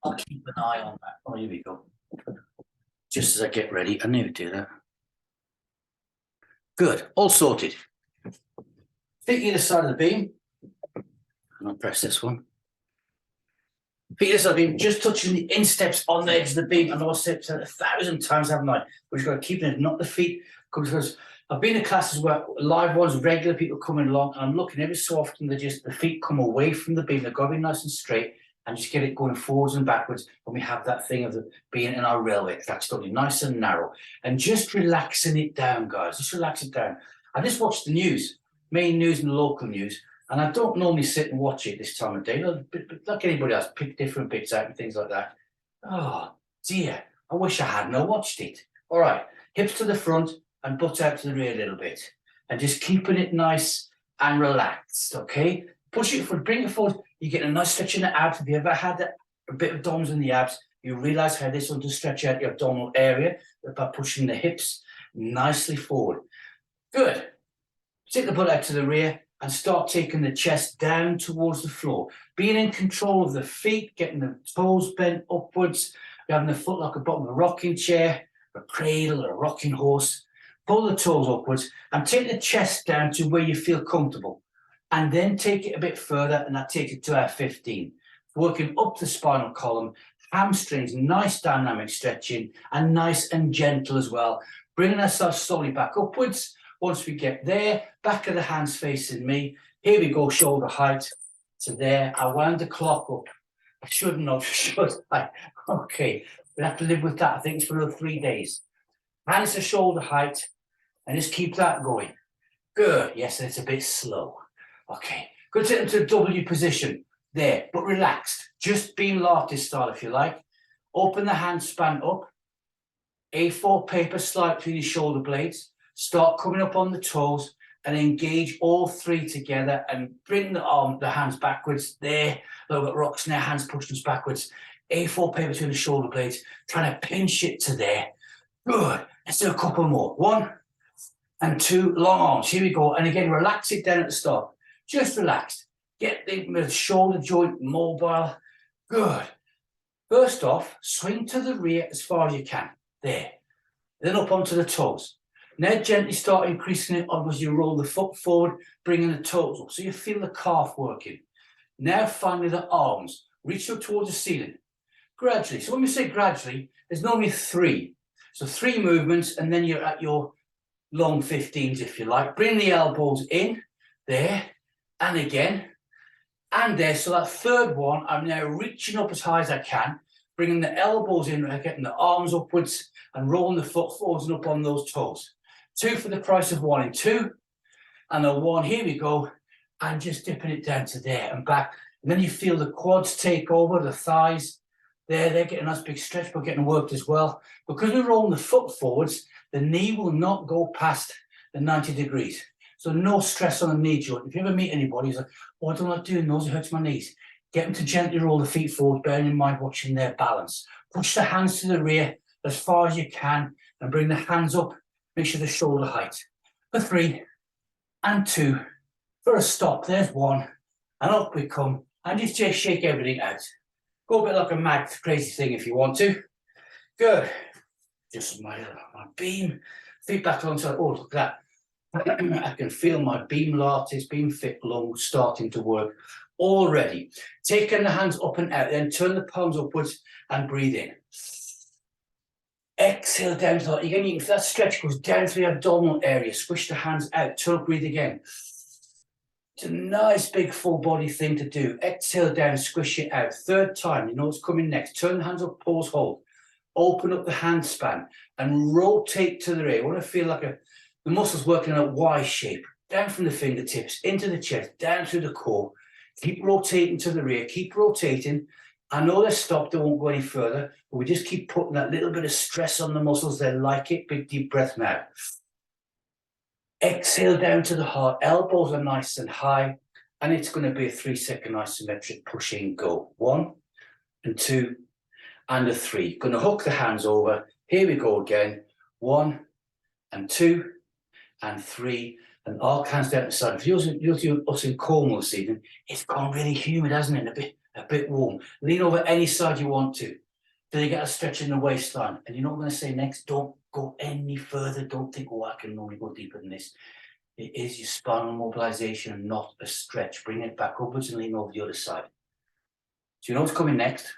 I'll keep an eye on that. Oh, here we go. Just as I get ready, I knew to do that. Good, all sorted. Feet either side of the beam. And I'll press this one. Feet either side of the beam, just touching the insteps on the edge of the beam. I know I've said it 1,000 times, haven't I? But you've got to keep it, not the feet, because I've been in classes where live ones, regular people coming along, and I'm looking every so often that just the feet come away from the beam. They've got to be nice and straight, and just get it going forwards and backwards when we have that thing of the being in our railway. That's totally nice and narrow. And just relaxing it down, guys. Just relax it down. I just watched the news, main news and the local news, and I don't normally sit and watch it this time of day. But like anybody else, pick different bits out and things like that. Oh, dear. I wish I hadn't watched it. All right. Hips to the front and butt out to the rear a little bit. And just keeping it nice and relaxed, okay? Push it forward, bring it forward. You get a nice stretch in the abs. If you ever had a bit of DOMs in the abs, you realize how this will just stretch out your abdominal area by pushing the hips nicely forward. Good. Take the butt out to the rear and start taking the chest down towards the floor. Being in control of the feet, getting the toes bent upwards, having the foot like a bottom of a rocking chair, a cradle, or a rocking horse. Pull the toes upwards and take the chest down to where you feel comfortable. And then take it a bit further, and that takes it to our 15. Working up the spinal column, hamstrings, nice dynamic stretching, and nice and gentle as well. Bringing ourselves slowly back upwards. Once we get there, back of the hands facing me. Here we go, shoulder height to there. I wound the clock up. I shouldn't have, should I? Okay, we'll have to live with that. I think it's for another 3 days. Hands to shoulder height, and just keep that going. Good. Yes, and it's a bit slow. Okay, good. Take them to a W position there, but relaxed. Just Beamlates style, if you like. Open the hand span up. A4 paper slide between your shoulder blades. Start coming up on the toes and engage all three together and bring the hands backwards there. Look at rocks now, hands pushing us backwards. A4 paper between the shoulder blades, trying to pinch it to there. Good. Let's do a couple more. 1 and 2, long arms. Here we go. And again, relax it down at the start. Just relaxed. Get the shoulder joint mobile. Good. First off, swing to the rear as far as you can. There. Then up onto the toes. Now gently start increasing it up as you roll the foot forward, bringing the toes up. So you feel the calf working. Now finally the arms. Reach up towards the ceiling. Gradually. So when we say gradually, there's normally 3. So 3 movements, and then you're at your long 15s, if you like. Bring the elbows in. There. And again, and there. So that third one, I'm now reaching up as high as I can, bringing the elbows in, getting the arms upwards, and rolling the foot forwards and up on those toes. 2 for the price of 1 and 2, and a 1. Here we go, and just dipping it down to there and back. And then you feel the quads take over, the thighs. There, they're getting a nice big stretch, but getting worked as well. Because we're rolling the foot forwards, the knee will not go past the 90 degrees. So no stress on the knee joint. If you ever meet anybody who's like, oh, I don't like doing those, it hurts my knees. Get them to gently roll the feet forward, bearing in mind watching their balance. Push the hands to the rear as far as you can and bring the hands up. Make sure the shoulder height. For 3 and 2. For a stop, there's 1. And up we come. And just shake everything out. Go a bit like a mad, crazy thing if you want to. Good. Just my beam. Feet back alongside. Oh, look at that. I can feel my Beamlates, Beamfit lung starting to work already. Taking the hands up and out, then turn the palms upwards and breathe in. Exhale down to that. Again, if that stretch goes down to the abdominal area, squish the hands out, turn up, breathe again. It's a nice big full body thing to do. Exhale down, squish it out. Third time, you know what's coming next. Turn the hands up, pause, hold. Open up the hand span and rotate to the rear. I want to feel like the muscles working in a Y shape, down from the fingertips, into the chest, down through the core. Keep rotating to the rear, keep rotating. I know they're stopped, they won't go any further, but we just keep putting that little bit of stress on the muscles. They like it. Big deep breath now. Exhale down to the heart, elbows are nice and high, and it's going to be a 3-second isometric push in, go. 1 and 2 and a 3. Going to hook the hands over. Here we go again. 1 and 2 and 3, and all hands down the side. If you're us in Cornwall this evening, it's gone really humid, hasn't it? A bit a bit warm. Lean over any side you want to. Till you get a stretch in the waistline. And you know what I'm going to say next? Don't go any further. Don't think, oh, I can only go deeper than this. It is your spinal mobilization, not a stretch. Bring it back upwards and lean over the other side. So you know what's coming next?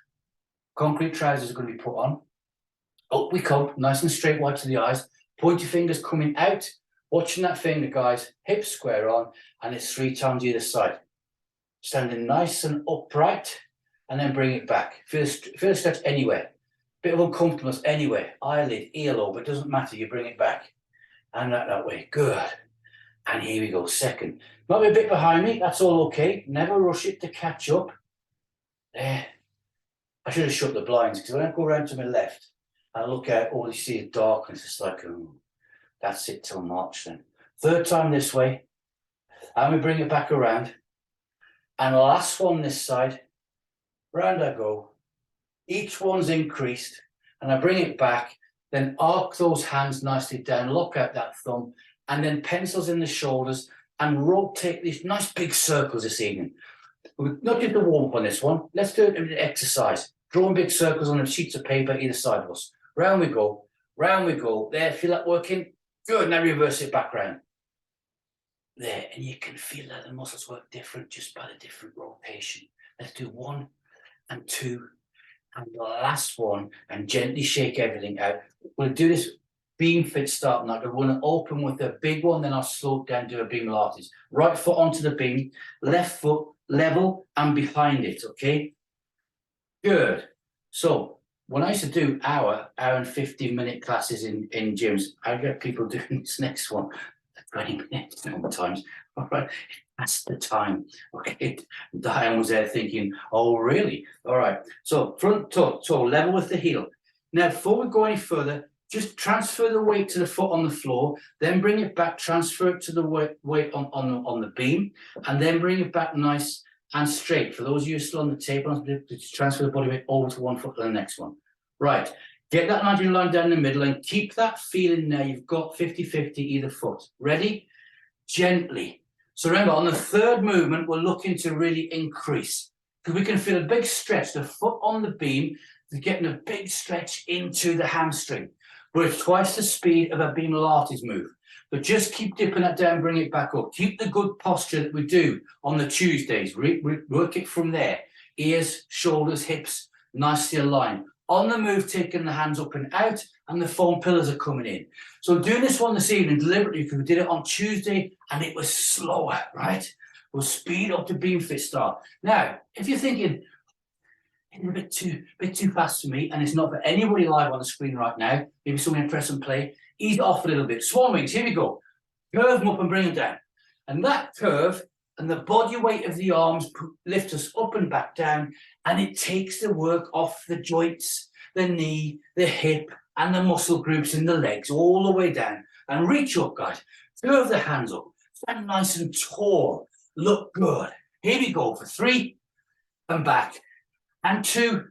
Concrete trousers are going to be put on. Up we come, nice and straight, wide to the eyes. Pointy fingers coming out. Watching that finger, guys. Hips square on, and it's 3 times either side. Standing nice and upright, and then bring it back. Feel a stretch anywhere. Bit of uncomfortableness anywhere. Eyelid, earlobe, it doesn't matter. You bring it back. And that way. Good. And here we go, second. Might be a bit behind me, that's all okay. Never rush it to catch up. There. I should have shut the blinds, because when I go around to my left, I look out, all you see is darkness. It's like, oh, that's it till March then. Third time this way. And we bring it back around. And the last one this side. Round I go. Each one's increased. And I bring it back. Then arc those hands nicely down. Lock out that thumb. And then pencils in the shoulders. And rotate these nice big circles this evening. Not just a warm up on this one. Let's do an exercise. Drawing big circles on the sheets of paper either side of us. Round we go. Round we go. There, feel that working? Good. Now reverse it back round. There. And you can feel that the muscles work different just by the different rotation. Let's do 1 and 2 and the last one, and gently shake everything out. We'll do this Beamfit start now. We're going to open with a big one, then I'll slow it down, do a Beamlates. Right foot onto the beam, left foot level and behind it, okay? Good. So when I used to do hour and 15-minute classes in gyms, I get people doing this next one 20 minutes sometimes. All right, that's the time. Okay, Diane was there thinking, oh, really? All right, so front toe level with the heel. Now, before we go any further, just transfer the weight to the foot on the floor, then bring it back, transfer it to the weight on the beam, and then bring it back nice and straight. For those of you still on the table, just transfer the body weight over to one foot to the next one. Right, get that 90 line down the middle and keep that feeling there. You've got 50-50 either foot. Ready? Gently. So remember, on the third movement, we're looking to really increase because we can feel a big stretch. The foot on the beam is getting a big stretch into the hamstring. But it's twice the speed of a Beamlates move. But just keep dipping that down, bring it back up. Keep the good posture that we do on the Tuesdays. Work it from there. Ears, shoulders, hips, nicely aligned. On the move, taking the hands up and out, and the foam pillars are coming in. So doing this one this evening deliberately because we did it on Tuesday and it was slower, right? We'll speed up the Beamfit start. Now, if you're thinking, it's a bit too fast for me, and it's not for anybody live on the screen right now. Maybe someone press and play. Ease off a little bit. Swan wings, here we go. Curve them up and bring them down. And that curve and the body weight of the arms lift us up and back down, and it takes the work off the joints, the knee, the hip, and the muscle groups in the legs, all the way down. And reach up, guys. Curve the hands up. Stand nice and tall. Look good. Here we go for 3 and back. And 2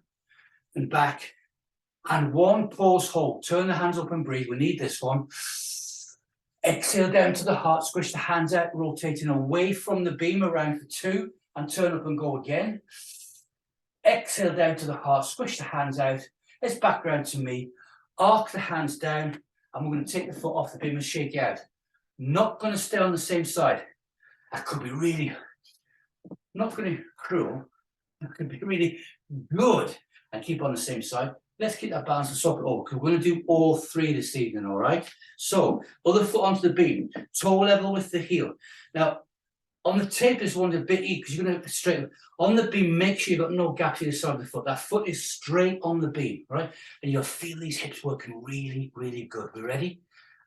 and back, and 1, pause, hold. Turn the hands up and breathe. We need this one. Exhale down to the heart, squish the hands out, rotating away from the beam around for 2, and turn up and go again. Exhale down to the heart, squish the hands out. Let's back round to me. Arc the hands down, and we're going to take the foot off the beam and shake it out. Not going to stay on the same side. That could be really, not going to be cruel. That could be really good and keep on the same side. Let's keep that balance and swap it over because we're going to do all 3 this evening, all right? So, other foot onto the beam, toe level with the heel. Now, on the tape, this one's a bit easy because you're going to straight on the beam. Make sure you've got no gaps either side of the foot. That foot is straight on the beam, right? And you'll feel these hips working really, really good. We ready?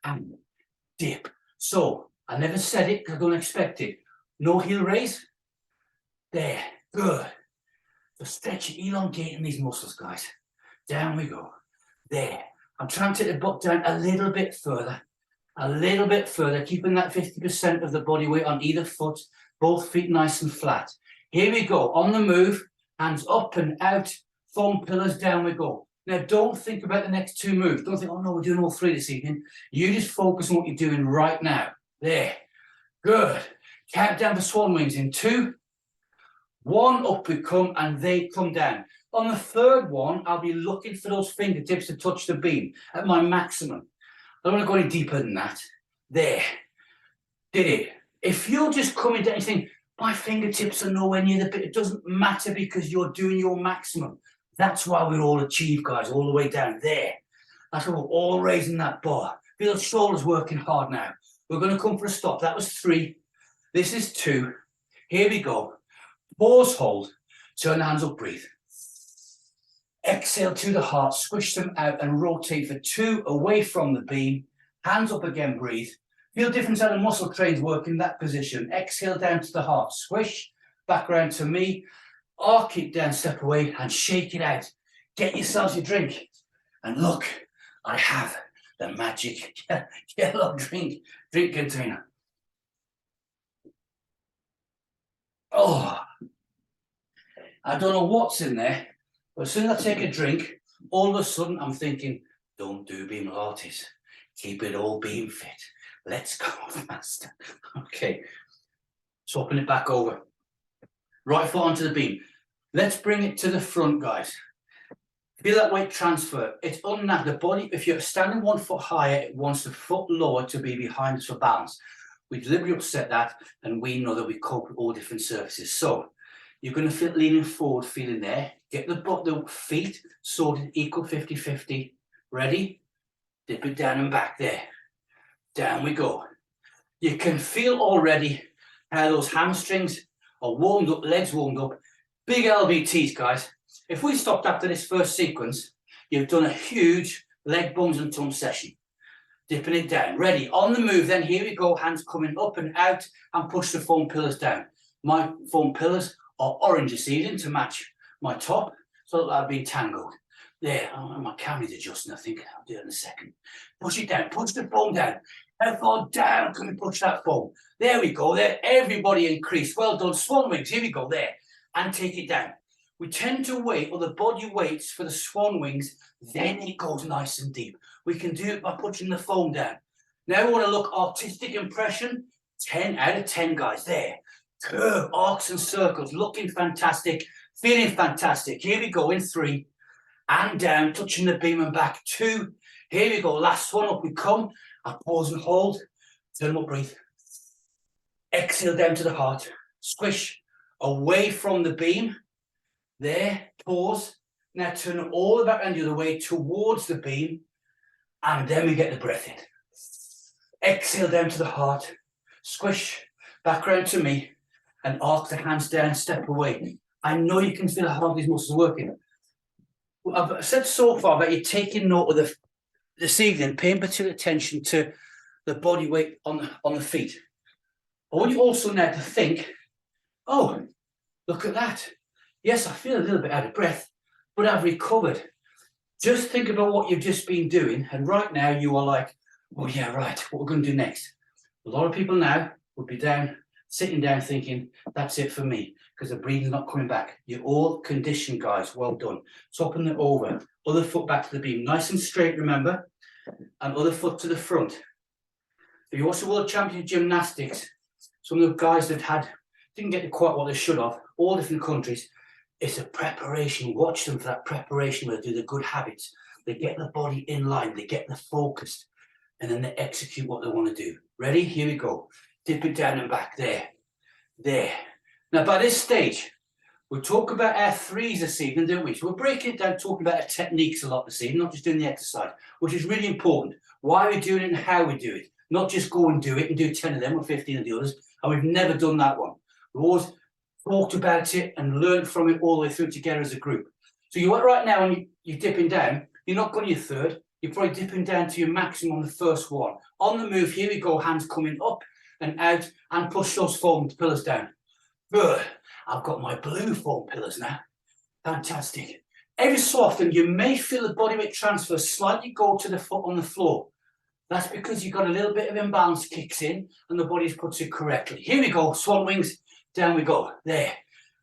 And dip. So, I never said it because I don't expect it. No heel raise. There. Good. So stretching, elongating these muscles, guys. Down we go. There. I'm trying to take the butt down a little bit further, keeping that 50% of the body weight on either foot, both feet nice and flat. Here we go. On the move, hands up and out, foam pillars, down we go. Now, don't think about the next 2 moves. Don't think, oh no, we're doing all 3 this evening. You just focus on what you're doing right now. There. Good. Count down for swan wings in 2, One, up we come, and they come down. On the third one, I'll be looking for those fingertips to touch the beam at my maximum. I don't want to go any deeper than that. There. Did it. If you're just coming down and saying, my fingertips are nowhere near the bit, it doesn't matter because you're doing your maximum. That's why we're all achieve, guys, all the way down there. That's why we're all raising that bar. Feel the shoulders working hard now. We're going to come for a stop. That was 3. This is 2. Here we go. Pause, hold. Turn the hands up, breathe. Exhale to the heart, squish them out and rotate for 2 away from the beam. Hands up again, breathe. Feel different how the muscle trains work in that position. Exhale down to the heart, squish, back around to me. Arc it down, step away and shake it out. Get yourselves your drink. And look, I have the magic yellow drink container. Oh, I don't know what's in there, but as soon as I take a drink, all of a sudden I'm thinking, don't do Beamlates. Keep it all Beamfit. Let's go faster. Okay, swapping it back over. Right foot onto the beam. Let's bring it to the front, guys. Feel that weight transfer. It's unnatural. The body, if you're standing 1 foot higher, it wants the foot lower to be behind us for balance. We deliberately upset that, and we know that we cope with all different surfaces. So you're going to feel leaning forward, feeling there. Get the feet sorted, equal 50-50. Ready? Dip it down and back there. Down we go. You can feel already how those hamstrings are warmed up, legs warmed up. Big LBTs, guys. If we stopped after this first sequence, you've done a huge leg bums and tum session. Dipping it down. Ready? On the move then. Here we go. Hands coming up and out and push the foam pillars down. My foam pillars are orange this evening to match my top, so that I've been tangled. There. Oh, my camera's adjusting, I think. I'll do it in a second. Push it down. Push the foam down. How far down can we push that foam? There we go. There. Everybody increase. Well done. Swan wings. Here we go. There. And take it down. We tend to wait, or the body waits for the swan wings, then it goes nice and deep. We can do it by pushing the foam down. Now we want to look artistic impression. 10 out of 10, guys. There. Curve, arcs and circles. Looking fantastic. Feeling fantastic. Here we go in 3. And down, touching the beam and back. 2. Here we go. Last one, up we come. I pause and hold. Turn up, breathe. Exhale down to the heart. Squish away from the beam. There, pause. Now turn all the way back and the other way towards the beam. And then we get the breath in. Exhale down to the heart. Squish back around to me. And arc the hands down, step away. I know you can feel how hard these muscles are working. I've said so far that you're taking note of this evening, paying particular attention to the body weight on the feet. I want you also now to think, oh, look at that. Yes, I feel a little bit out of breath, but I've recovered. Just think about what you've just been doing, and right now you are like, oh yeah, right, what we're going to do next. A lot of people now would be sitting down thinking, that's it for me, because the breathing's not coming back. You're all conditioned, guys. Well done. Swapping it over. Other foot back to the beam. Nice and straight, remember? And other foot to the front. If you watch the World Championship Gymnastics, some of the guys that didn't get quite what they should have, all different countries, it's a preparation. Watch them for that preparation where they do the good habits. They get the body in line. They get the focused. And then they execute what they want to do. Ready? Here we go. Dip it down and back. There. There. Now, by this stage, we'll talk about our 3s this evening, don't we? So we're breaking it down, talking about our techniques a lot this evening, not just doing the exercise, which is really important. Why we're doing it and how we do it. Not just go and do it and do 10 of them or 15 of the others. And we've never done that one. We've always talked about it and learned from it all the way through together as a group. So you're right now, when you're dipping down, you're not going to your 3rd. You're probably dipping down to your maximum on the first one. On the move, here we go, hands coming up and out, and push those foam pillars down. Good. I've got my blue foam pillars now. Fantastic. Every so often, you may feel the body weight transfer slightly go to the foot on the floor. That's because you've got a little bit of imbalance kicks in and the body puts it correctly. Here we go, swan wings, down we go, there.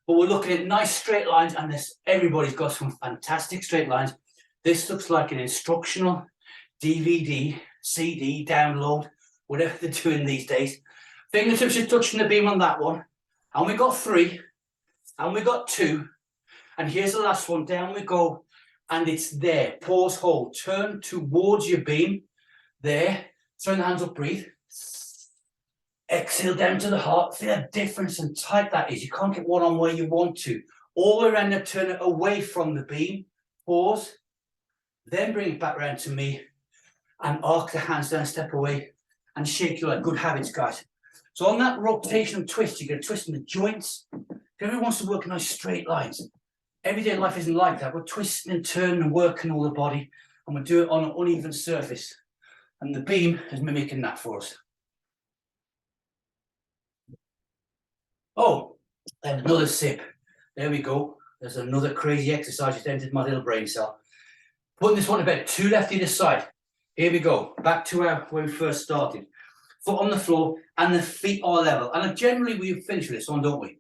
But we're looking at nice straight lines, and everybody's got some fantastic straight lines. This looks like an instructional DVD, CD, download, whatever they're doing these days. Fingertips are touching the beam on that one. And we got 3. And we got 2. And here's the last one. Down we go. And it's there. Pause, hold. Turn towards your beam. There. Turn the hands up, breathe. Exhale down to the heart. Feel the difference and tight that is. You can't get one on where you want to. All the way around and turn it away from the beam. Pause. Then bring it back around to me. And arc the hands down, step away. And shake your leg. Good habits, guys. So on that rotational twist, you're going to twist in the joints. Everyone wants to work in nice straight lines. Everyday life isn't like that. We're twisting and turning and working all the body. And we do it on an uneven surface. And the beam is mimicking that for us. Oh, and another sip. There we go. There's another crazy exercise just entered my little brain cell. Putting this one to bed. 2 left either side. Here we go. Back to where we first started. Foot on the floor and the feet are level. And generally we finish with this one, don't we?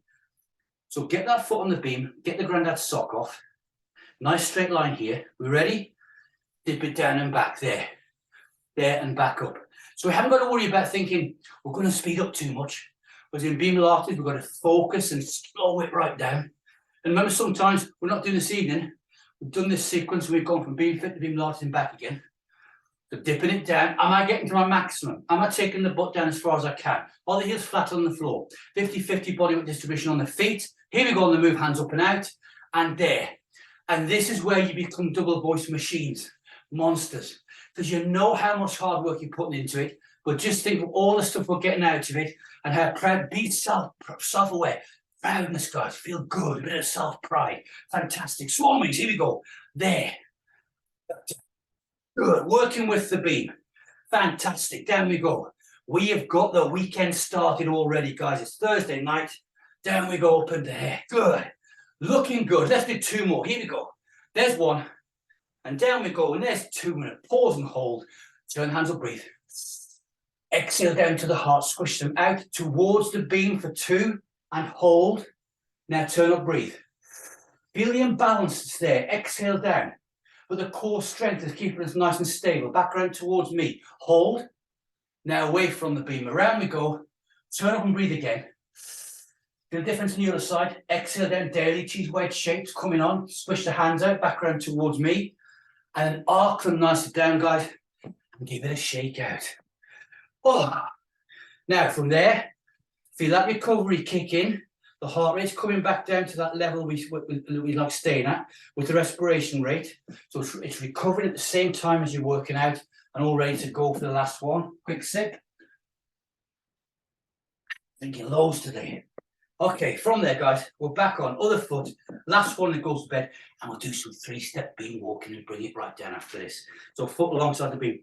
So get that foot on the beam. Get the granddad's sock off. Nice straight line here. We ready? Dip it down and back. There. There and back up. So we haven't got to worry about thinking we're going to speed up too much. Whereas in Beamlates, we've got to focus and slow it right down. And remember, sometimes we're not doing this evening. We've done this sequence and we've gone from Beamfit to Beamlates and back again. So dipping it down. Am I getting to my maximum? Am I taking the butt down as far as I can? Are the heels flat on the floor? 50-50 body weight distribution on the feet. Here we go on the move, hands up and out. And there. And this is where you become double voice machines, monsters. Because you know how much hard work you're putting into it. But just think of all the stuff we're getting out of it and how proud, be self-aware. Proudness, guys. Feel good. A bit of self-pride. Fantastic. Swan wings. Here we go. There. Good. Working with the beam. Fantastic. Down we go. We have got the weekend started already, guys. It's Thursday night. Down we go up and there. Good. Looking good. Let's do 2 more. Here we go. There's 1. And down we go. And there's 2 minutes. Pause and hold. Turn hands up, breathe. Exhale down to the heart. Squish them out towards the beam for 2. And hold. Now turn up, breathe. Feel the imbalance that's there. Exhale down. But the core strength is keeping us nice and stable. Back around towards me. Hold. Now away from the beam. Around we go. Turn up and breathe again. Feel the difference on the other side. Exhale down. Daily cheese wedge shapes coming on. Squish the hands out. Back around towards me. And then arc them nicely down, guys. And give it a shake out. Oh. Now from there, feel that recovery kick in. The heart rate's coming back down to that level we like staying at with the respiration rate. So it's recovering at the same time as you're working out and all ready to go for the last one. Quick sip. Thinking lows today. Okay, from there, guys, we're back on. Other foot. Last one that goes to bed. And we'll do some 3-step beam walking and bring it right down after this. So foot alongside the beam.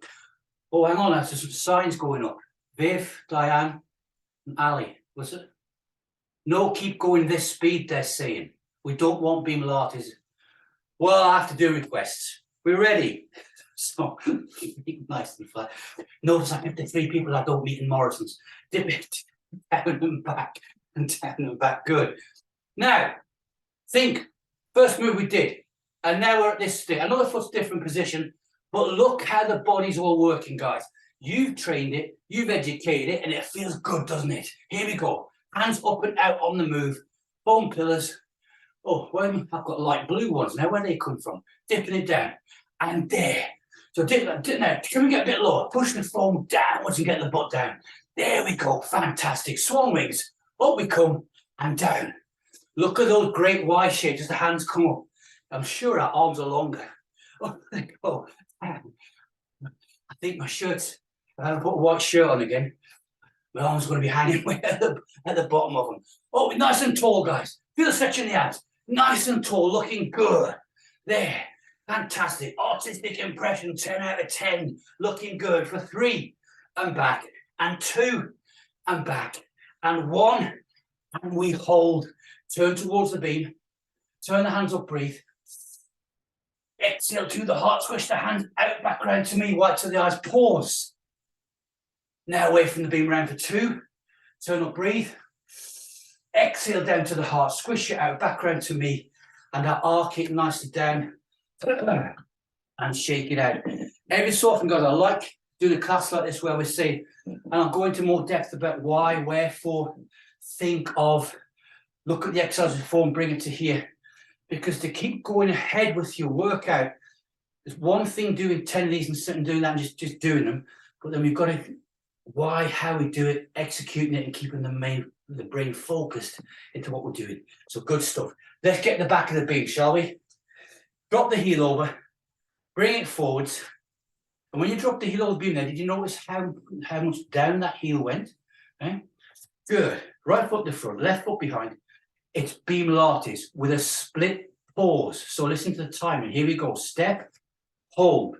Oh, hang on, there's some signs going up. Viv, Diane, and Ali. Was it? No, keep going this speed, they're saying. We don't want Beamlates. Well, I have to do requests. We're ready. So, nice and flat. Notice I kept the 3 people I don't meet in Morrison's. Dip it down and back and down and back. Good. Now, think. First move we did. And now we're at this state. Another foot's different position. But look how the body's all working, guys. You've trained it. You've educated it. And it feels good, doesn't it? Here we go. Hands up and out on the move. Foam pillars. Oh, well, I've got light blue ones now. Where they come from? Dipping it down. And there. So dip now. Can we get a bit lower? Push the foam downwards and get the butt down. There we go. Fantastic. Swan wings. Up we come and down. Look at those great Y shapes as the hands come up. I'm sure our arms are longer. Oh, there we go. I think my shirt's, if I put a white shirt on again, my arm's going to be hanging way at the bottom of them. Oh, nice and tall, guys. Feel the stretch in the abs. Nice and tall, looking good. There. Fantastic. Artistic impression, 10 out of 10. Looking good for 3 and back. And 2 and back. And 1. And we hold. Turn towards the beam. Turn the hands up, breathe. Exhale to the heart. Squish the hands out, back round to me. White to the eyes. Pause. Now away from the beam round for 2. Turn up, breathe. Exhale down to the heart. Squish it out, back round to me. And I arc it nicely down. And shake it out. Every so often, guys, I like doing a class like this where we say, and I'll go into more depth about why, wherefore, think of, Look at the exercise before and bring it to here. Because to keep going ahead with your workout, there's one thing doing 10 of these and sitting doing that and just doing them, but then we've got to why, how we do it, executing it and keeping the brain focused into what we're doing. So good stuff. Let's get the back of the beam, shall we? Drop the heel over, bring it forwards. And when you drop the heel over the beam there, did you notice how much down that heel went? Okay? Good. Right foot in the front, left foot behind. It's Beamlates with a split pause. So listen to the timing. Here we go. Step, hold,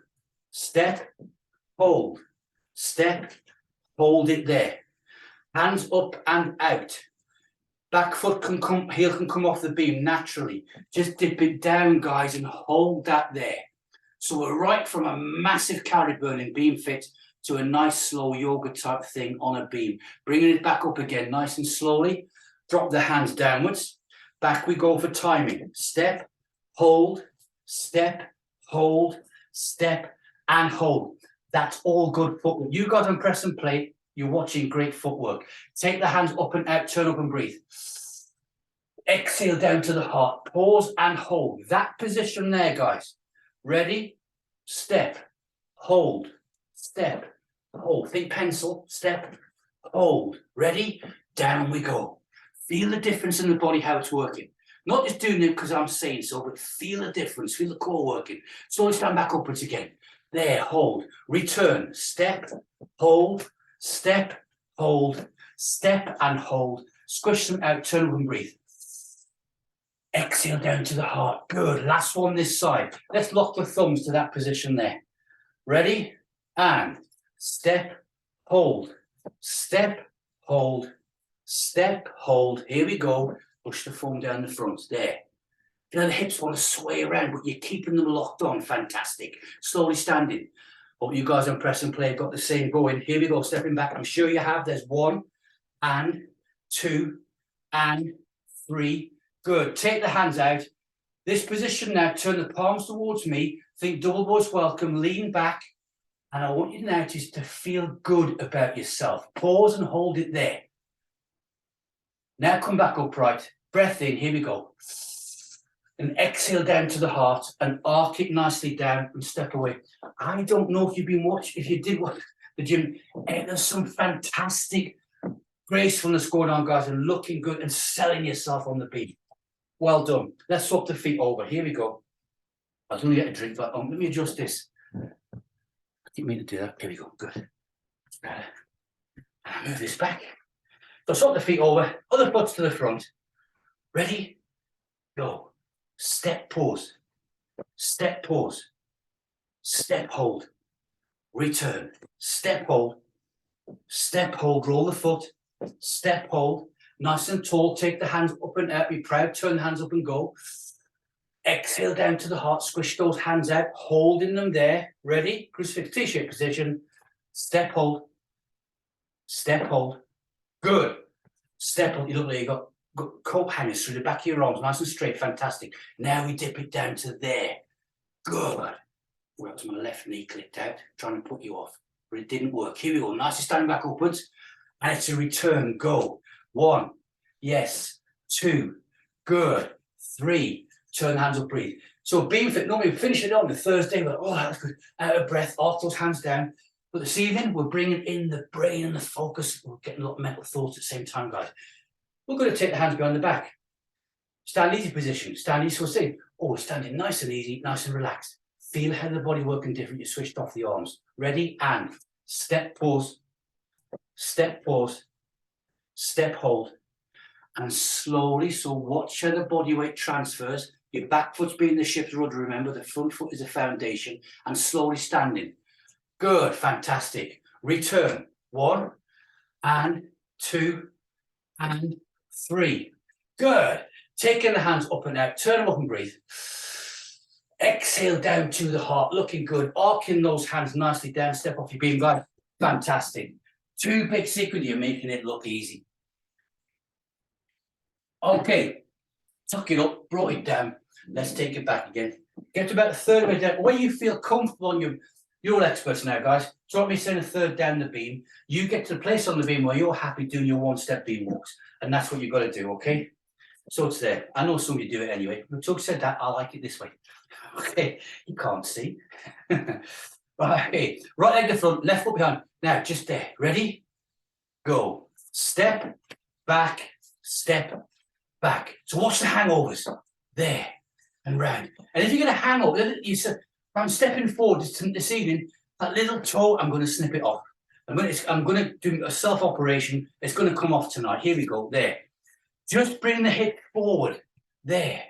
step, hold, step, hold it there. Hands up and out. Back foot can come, heel can come off the beam naturally. Just dip it down, guys, and hold that there. So we're right from a massive calorie burning Beamfit to a nice slow yoga type thing on a beam. Bringing it back up again, nice and slowly. Drop the hands downwards. Back we go for timing. Step, hold, step, hold, step, and hold. That's all good footwork. You got on press and play. You're watching great footwork. Take the hands up and out, turn up and breathe. Exhale down to the heart. Pause and hold. That position there, guys. Ready? Step, hold, step, hold. Think pencil, step, hold. Ready? Down we go. Feel the difference in the body, how it's working. Not just doing it because I'm saying so, but feel the difference. Feel the core working. Slowly stand back upwards again. There, hold. Return. Step, hold, step, hold, step and hold. Squish them out, turn up and breathe. Exhale down to the heart. Good. Last one this side. Let's lock the thumbs to that position there. Ready? And step, hold, step, hold, step, hold. Here we go. Push the thumb down the front. There. You know, the hips want to sway around, but you're keeping them locked on. Fantastic. Slowly standing. Hope you guys on press and play got the same going. Here we go. Stepping back. I'm sure you have. There's 1 and 2 and 3. Good. Take the hands out. This position now, turn the palms towards me. Think double voice welcome. Lean back. And I want you now just to feel good about yourself. Pause and hold it there. Now come back upright. Breath in. Here we go. And exhale down to the heart and arc it nicely down and step away. I don't know if you've been watching, if you did watch the gym, there's some fantastic gracefulness going on, guys, and looking good and selling yourself on the beat. Well done. Let's swap the feet over. Here we go. I was going to get a drink, but let me adjust this. I didn't mean to do that. Here we go. Good. That's better. And I move this back. So swap the feet over. Other foot to the front. Ready? Go. Step, pause. Step, pause. Step, hold. Return. Step, hold. Step, hold. Roll the foot. Step, hold. Nice and tall. Take the hands up and out. Be proud. Turn the hands up and go. Exhale down to the heart. Squish those hands out. Holding them there. Ready? Crucifix T-shape position. Step, hold. Step, hold. Good. Step, hold. You look like you got coat hangers through the back of your arms. Nice and straight. Fantastic. Now we dip it down to there. Good. Well, that was my left knee clicked out. Trying to put you off. But it didn't work. Here we go. Nicely standing back upwards. And it's a return. Go. 1. Yes. 2. Good. 3. Turn the hands up, breathe. So Beamfit, normally we finish it on the Thursday, but oh, that's good. Out of breath, off those hands down. But this evening, we're bringing in the brain and the focus. We're getting a lot of mental thoughts at the same time, guys. We're going to take the hands behind the back. Stand easy position. Stand easy. So say, oh, we're standing nice and easy, nice and relaxed. Feel how the body working different. You switched off the arms. Ready? And step, pause. Step, pause. Step, hold. And slowly, so watch how the body weight transfers. Your back foot's being the ship's rudder, remember. The front foot is the foundation. And slowly standing. Good, fantastic. Return. 1 and 2 and 3. Good. Taking the hands up and out. Turn them up and breathe. Exhale down to the heart. Looking good. Arcing those hands nicely down. Step off your beam, guys. Fantastic. 2 big secrets. You're making it look easy. Okay. Tuck it up. Brought it down. Let's take it back again. Get to about a third of it down. Where you feel comfortable on you're experts now, guys. So let me send a third down the beam. You get to the place on the beam where you're happy doing your 1-step beam walks. And that's what you've got to do, okay? So it's there. I know some of you do it anyway. But Doug said that, I like it this way. Okay, you can't see. Right, right leg to front, left foot behind. Now, just there. Ready? Go. Step, back, step, back. So watch the hangovers. There and round. And if you get a hangover, you said, I'm stepping forward this evening, that little toe, I'm going to snip it off. I'm going to do a self-operation. It's going to come off tonight. Here we go. There. Just bring the hip forward. There.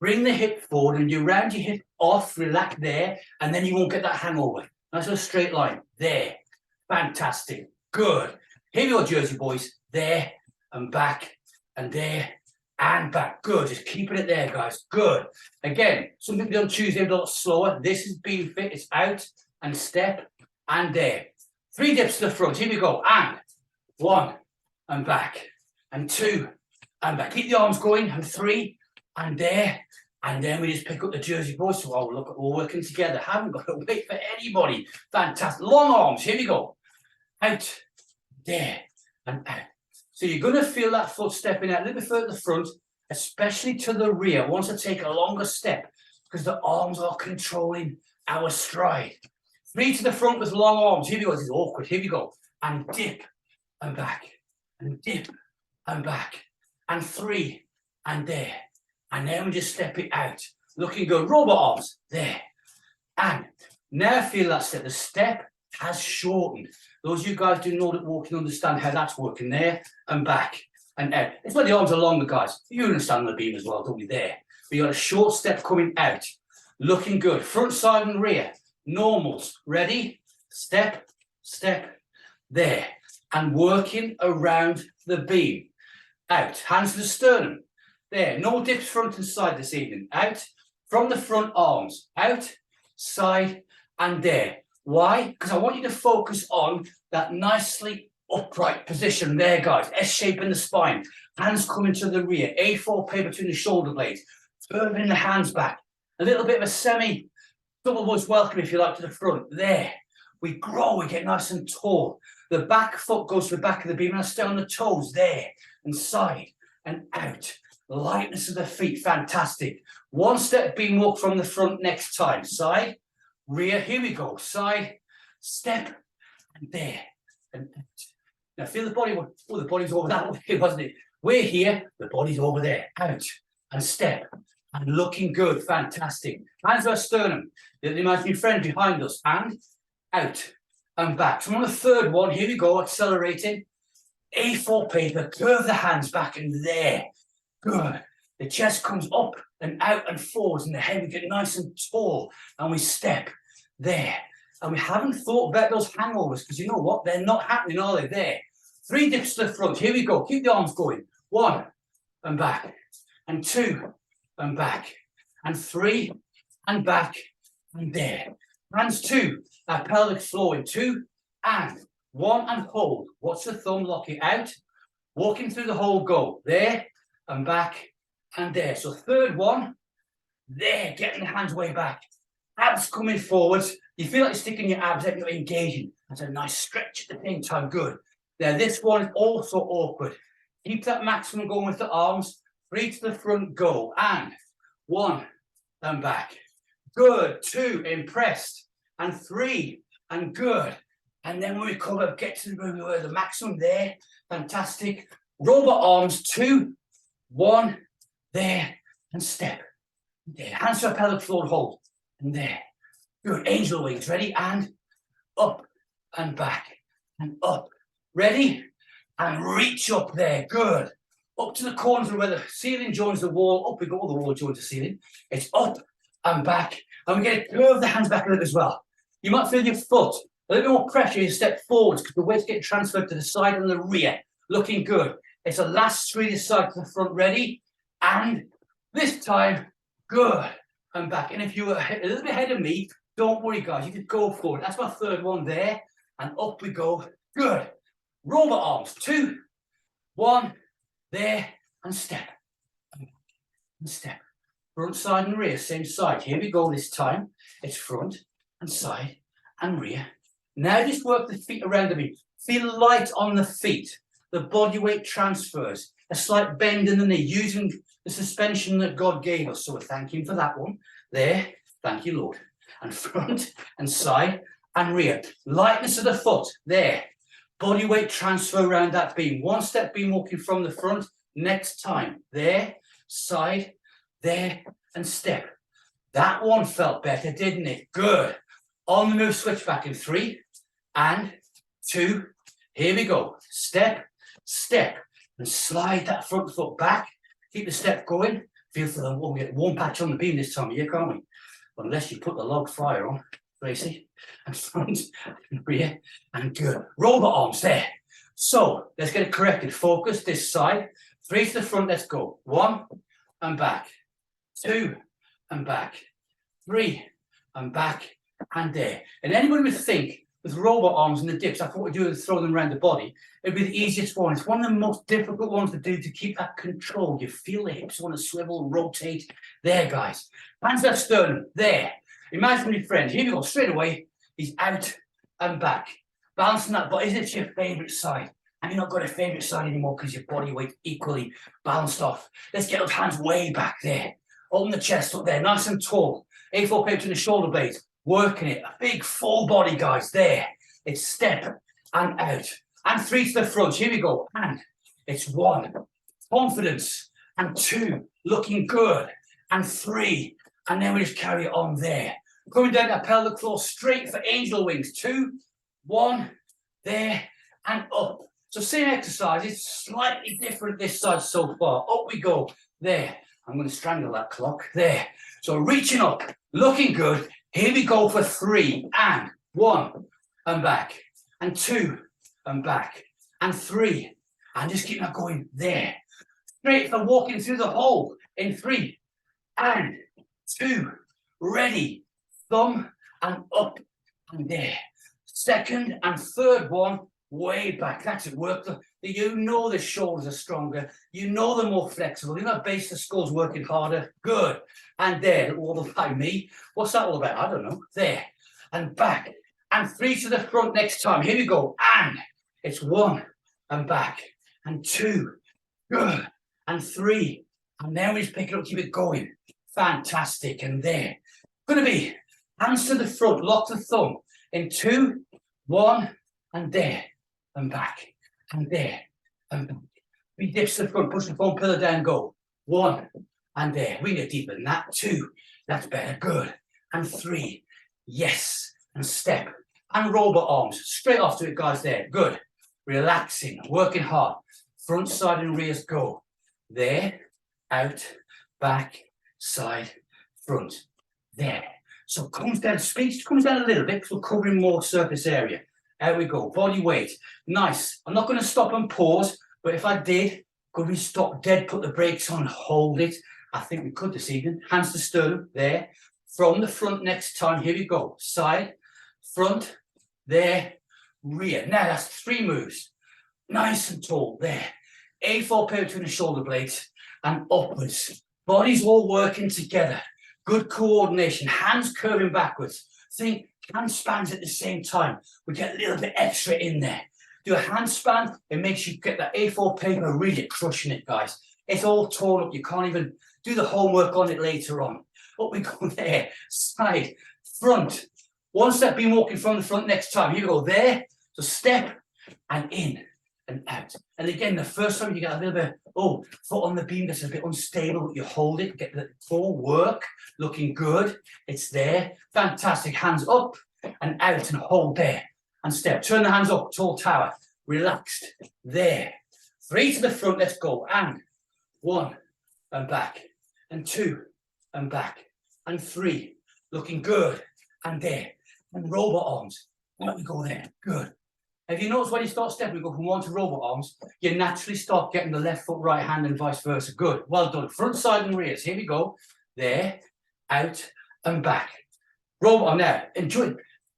Bring the hip forward and you round your hip off, relax there, and then you won't get that hangover. That's a straight line. There. Fantastic. Good. Here we go, Jersey boys. There and back and there and back. Good. Just keeping it there, guys. Good. Again, some people do on Tuesday a little slower. This is Beamfit. It's out and step and there. 3 dips to the front. Here we go. And 1 and back and 2 and back. Keep the arms going. And 3 and there. And then we just pick up the Jersey boys. So, oh, look, we're working together. Haven't got to wait for anybody. Fantastic. Long arms. Here we go. Out, there, and out. So you're going to feel that foot stepping out a little bit further to the front, especially to the rear. Once I take a longer step, because the arms are controlling our stride. 3 to the front with long arms. Here we go. This is awkward. Here we go. And dip and back. And dip and back. And 3 and there. And then we just step it out. Looking good. Robot arms. There. And now feel that step. The step has shortened. Those of you guys do know that walking understand how that's working. There and back and out. It's where the arms are longer, guys. You understand the beam as well, don't we? There. We got a short step coming out. Looking good. Front, side and rear. Normals. Ready? Step, step. There. And working around the beam. Out. Hands to the sternum. There. No dips front and side this evening. Out. From the front arms. Out. Side and there. Why? Because I want you to focus on that nicely upright position there, guys. S shape in the spine. Hands coming to the rear. A4 paper between the shoulder blades. Turning the hands back. A little bit of a semi double voice welcome, if you like, to the front. There. We grow. We get nice and tall. The back foot goes to the back of the beam. And I stay on the toes there. And side and out. Lightness of the feet. Fantastic. 1 step beam walk from the front next time. Side. Rear, here we go. Side, step, and there. And now feel the body. Oh, the body's over that way, wasn't it? We're here, the body's over there. Out and step. And looking good. Fantastic. Hands to our sternum. The imaginary friend behind us. And out and back. So on the third one, here we go. Accelerating. A4 paper. Curve the hands back and there. Good. The chest comes up and out and forwards, and the head we get nice and tall, and we step there. And we haven't thought about those hangovers, because you know what? They're not happening, are they? There. 3 dips to the front. Here we go. Keep the arms going. 1 and back. And 2 and back. And 3 and back. And there. Hands to our pelvic floor in 2 and 1 and hold. Watch the thumb. Lock it out. Walking through the whole go. There and back. And there. So third one, there, getting the hands way back. Abs coming forwards. You feel like you're sticking your abs out, you're engaging. That's a nice stretch at the same time. Good. Now this one is also awkward. Keep that maximum going with the arms. 3 to the front, go. And 1 and back. Good. 2, impressed. And 3 and good. And then when we come up, get to the maximum there. Fantastic. Robot arms. 2, 1. There and step. There. Hands to our pelvic floor, hold. And there. Good. Angel wings. Ready? And up and back. And up. Ready? And reach up there. Good. Up to the corners where the ceiling joins the wall. Up we go. The wall joins the ceiling. It's up and back. And we get to curve the hands back a little as well. You might feel your foot. A little bit more pressure. You step forwards because the weight's getting transferred to the side and the rear. Looking good. It's a last 3 this side to the front. Ready? And this time, good, and back. And if you were a little bit ahead of me, don't worry, guys. You could go forward. That's my third one there. And up we go. Good. Robot arms. 2, 1, there, and step. And step. Front, side, and rear. Same side. Here we go this time. It's front and side and rear. Now just work the feet around the beam. Feel light on the feet. The body weight transfers. a slight bend in the knee, using the suspension that God gave us. So we're thanking Him for that one. There, thank you, Lord. And front and side and rear. Lightness of the foot, there. Body weight transfer around that beam. One step beam walking from the front, next time. There, side, there, and step. That one felt better, didn't it? Good. On the move, switch back in 3 and 2. Here we go. Step, step, and slide that front foot back. Keep the step going. Feel for the warm, get warm patch on the beam this time of year, can't we? Unless you put the log fire on, Tracy, and front and rear, and good. Robot arms there. So let's get it corrected. Focus this side. 3 to the front. Let's go. 1 and back. 2 and back. 3 and back, and there. And anybody would think with robot arms and the dips, I thought we'd do is throw them around the body. It'd be the easiest one. It's one of the most difficult ones to do to keep that control. You feel the hips want to swivel, rotate. There, guys. Hands that sternum. There. Imagine your friend. Here we go. Straight away. He's out and back. Balancing that, but is it your favourite side? And you're not got a favourite side anymore because your body weight equally balanced off. Let's get those hands way back there. Open the chest up there. Nice and tall. A4 paper to the shoulder blades. Working it. A big full body, guys. There. It's step and out. And 3 to the front. Here we go. And it's 1. Confidence. And 2. Looking good. And 3. And then we just carry it on there. Coming down that pelvic floor straight for angel wings. 2, 1. There. And up. So same exercise. It's slightly different this side so far. Up we go. There. I'm going to strangle that clock. There. So reaching up. Looking good. Here we go for 3 and 1 and back and 2 and back and 3 and just keep that going there. Straight for walking through the hole in 3 and 2. Ready. Thumb and up and there. Second and third one way back. That's it. Work. You know the shoulders are stronger. You know they're more flexible. You know the base of the skull's working harder. Good. And there, all by me. What's that all about? I don't know. There. And back. And 3 to the front next time. Here we go. And it's 1 and back. And 2. Good. And 3. And then we just pick it up, keep it going. Fantastic. And there. Going to be hands to the front. Lock the thumb. In 2, 1, and there. And back. And there. And back. We dips to the front. Push the foam pillar down. Go. 1. And there. We get deeper than that. 2. That's better. Good. And 3. Yes. And step. And robot arms. Straight off to it, guys. There. Good. Relaxing. Working hard. Front, side, and rears. Go. There. Out. Back. Side. Front. There. So it comes down. Speech comes down a little bit because we're covering more surface area. There we go. Body weight. Nice. I'm not going to stop and pause. But if I did, could we stop dead, put the brakes on, hold it? I think we could this evening. Hands to sternum, there. From the front next time, here we go. Side, front, there, rear. Now that's 3 moves. Nice and tall, there. A4 pair between the shoulder blades and upwards. Bodies all working together. Good coordination. Hands curving backwards. Think handspans at the same time. We get a little bit extra in there. Do a handspan, it makes you get that A4 paper really crushing it, guys. It's all torn up. You can't even do the homework on it later on. Up we go there. Side, front. 1 step beam walking from the front next time. Here we go there. So step and in and out. And again, the first time you get a little bit, foot on the beam that's a bit unstable. You hold it, get the core work. Looking good. It's there. Fantastic. Hands up and out and hold there. And step. Turn the hands up. Tall tower. Relaxed. There. 3 to the front. Let's go. And 1 and back. And 2 and back. And 3. Looking good. And there. And robot arms. Let me go there. Good. If you notice when you start stepping, we go from 1 to robot arms, you naturally start getting the left foot, right hand, and vice versa. Good. Well done. Front, side, and rears. Here we go. There. Out and back. Robot arm now. Enjoy.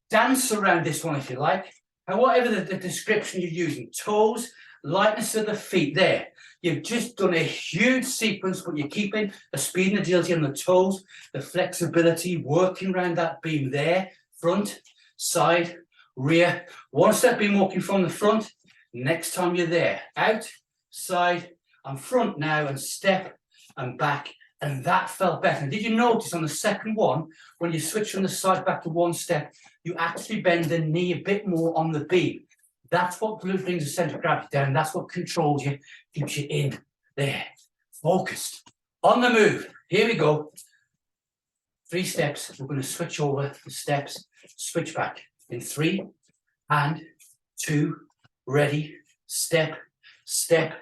Dance around this one if you like. And whatever the description you're using. Toes, lightness of the feet. There. You've just done a huge sequence, but you're keeping the speed and agility on the toes, the flexibility, working around that beam there. Front, side, rear. 1 step beam walking from the front. Next time you're there. Out, side, I'm front now and step and back, and that felt better. Did you notice on the second one, when you switch from the side back to one step, you actually bend the knee a bit more on the beam? That's what brings the centre of gravity down. That's what controls you, keeps you in there, focused, on the move. Here we go. 3 steps. We're going to switch over the steps, switch back in 3 and 2, ready, step, step,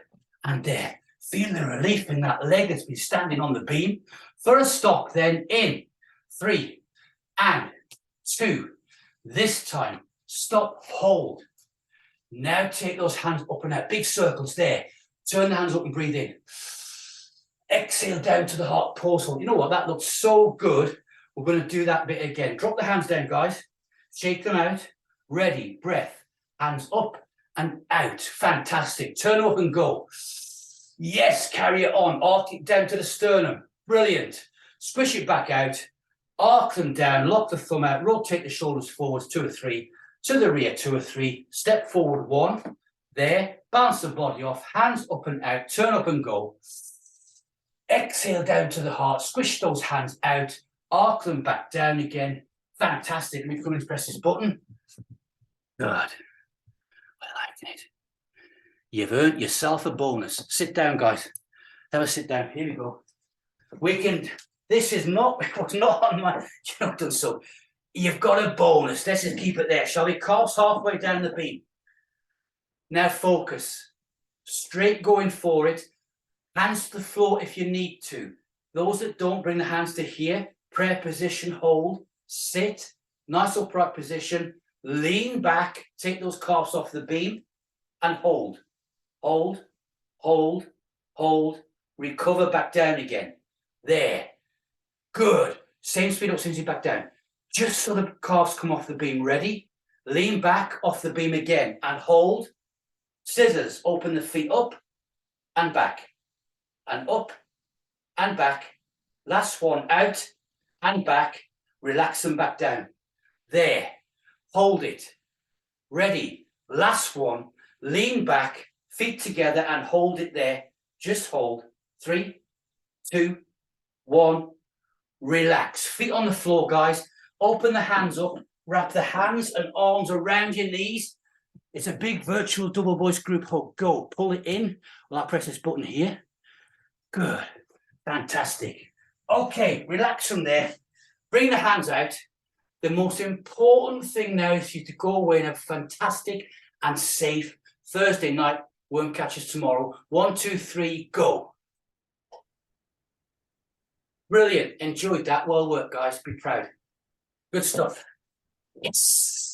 and there. Feel the relief in that leg that's been standing on the beam. For a stop, then in 3 and 2. This time, stop, hold. Now take those hands up and out, big circles there. Turn the hands up and breathe in. Exhale down to the heart, pause hold. You know what, that looks so good. We're going to do that bit again. Drop the hands down, guys. Shake them out. Ready, breath. Hands up and out. Fantastic. Turn up and go. Yes, carry it on. Arc it down to the sternum. Brilliant. Squish it back out. Arc them down. Lock the thumb out. Rotate the shoulders forwards, 2 or 3. To the rear, 2 or 3. Step forward, 1. There. Bounce the body off. Hands up and out. Turn up and go. Exhale down to the heart. Squish those hands out. Arc them back down again. Fantastic. Let me come and press this button. Good. I like it. You've earned yourself a bonus. Sit down, guys. Have a sit down. Here we go. We can. This is not. It was not on my. You know, done so. You've got a bonus. Let's just keep it there. Shall we? Calves halfway down the beam. Now focus. Straight going for it. Hands to the floor if you need to. Those that don't, bring the hands to here. Prayer position, hold, sit, nice upright position, lean back, take those calves off the beam, and hold, hold, hold, hold, recover back down again. There. Good. Same speed up, same speed back down. Just so the calves come off the beam. Ready? Lean back off the beam again, and hold. Scissors, open the feet up, and back, and up, and back. Last one, out, and back, relax them back down. There, hold it. Ready, last one, lean back, feet together and hold it there. Just hold. 3, 2, 1, relax. Feet on the floor, guys. Open the hands up, wrap the hands and arms around your knees. It's a big virtual double voice group hug. Go, pull it in. Well, I'll press this button here. Good, fantastic. Okay, relax from there. Bring the hands out. The most important thing now is for you to go away and have a fantastic and safe Thursday night. Won't catch us tomorrow. 1, 2, 3, go. Brilliant. Enjoyed that. Well worked, guys. Be proud. Good stuff. Yes.